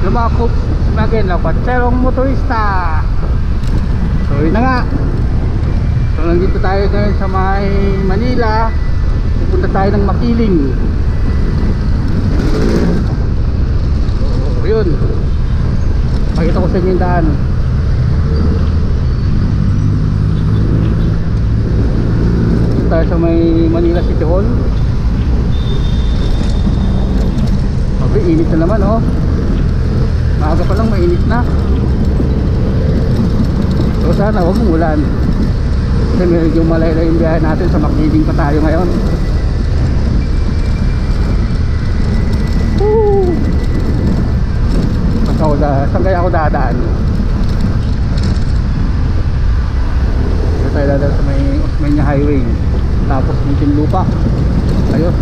lumakop again na kwatserong motorista. So yun na nga. So nandito tayo ngayon sa may Manila. Pupunta tayo ng Makiling. So yun, pakita ko sa inyo yung daan. Dito tayo sa may Manila City Hall. Okay, init na naman oh. Maaga pa lang mainit na. So sana huwag umulan. Kasi medyo malaylay yung biyahe natin. Sa Makiling pa tayo ngayon. Saan kaya ako dadaan? Dito tayo dadaan sa may Osmeña Highway. Tapos Muntinlupa. Ayun.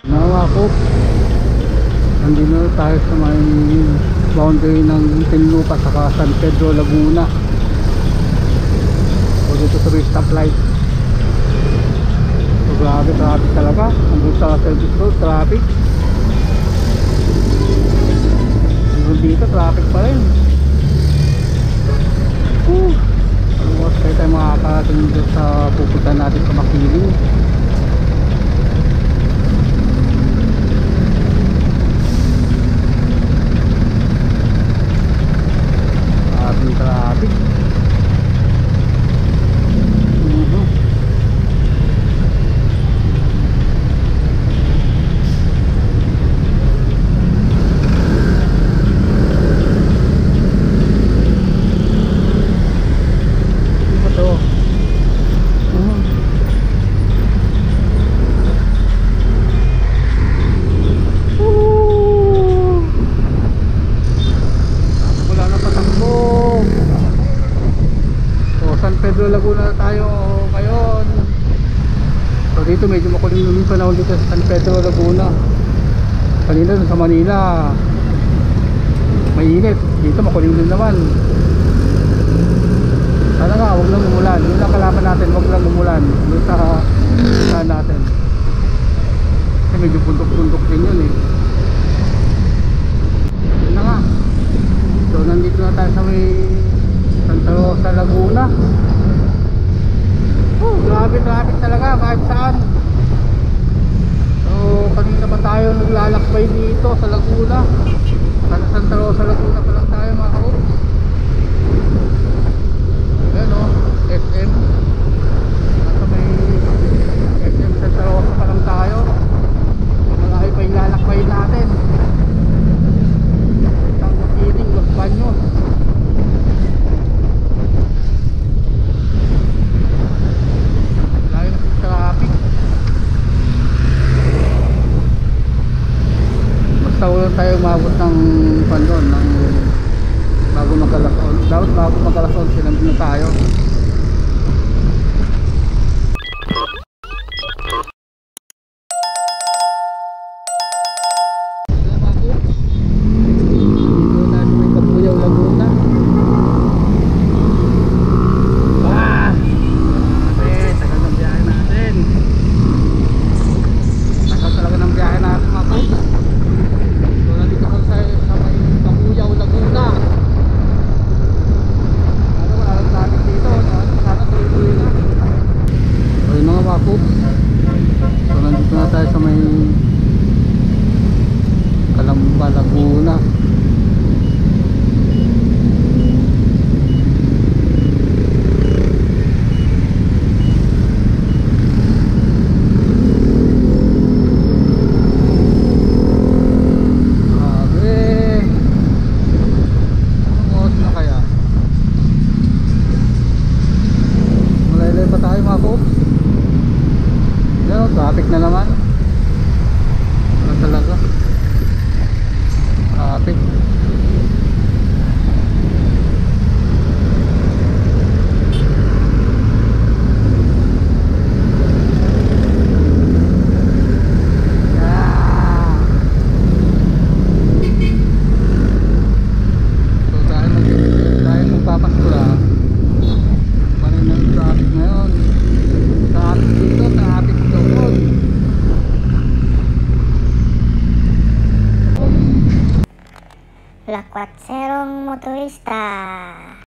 Nawakop. Nandito na tayo sa may boundary ng Muntinlupa saka San Pedro, Laguna. O dito sa may stoplight. So grabe, traffic talaga. Hanggang sa service road, traffic. Hanggang dito, traffic pa rin. Almost kayo tayo makakarating dito sa pupunta natin sa Makiling. Traffic. Pedro, Laguna na tayo ngayon. So dito medyo makulim yung panahon dito sa San Pedro, Laguna. Kanina dun sa Manila mainit, dito makulim din naman. Sana nga huwag lang umulan. Yun ang kalaban natin, huwag lang umulan dito sa saan natin. Kasi medyo puntok-puntok din yun eh. Yun na nga. So nandito na tayo sa may Santa Rosa, Laguna. Grabe traffic talaga kahit saan. So kanina pa tayo naglalakbay dito sa Laguna. Sa Santa Rosa, Laguna pa lang tayo mga kaops. Ayan o, SM. Nasa may SM Santa Rosa pa lang tayo. Malaki pa yung lalakbay natin. Isang Makiling, Los Baños. Ulan tayo umabot ng pandon ng bago mag-alas-on. Dapat bago mag-alas-on sinandun na tayo. Dito na sa may Kabuyaw, Laguna. Tagal ng biyahe natin. Tagal talaga ng biyahe natin mga po. Sa may Kabuyaw, Laguna. Ano wala lang traffic dito. Sana tuloy-tuloy na. Ayun mga wakop. So nandito na tayo sa may Calamba, Laguna. Traffic na naman. Wala talaga traffic. So dahil magpapasko na, maraming traffic ngayon. Lakwatserong motorista.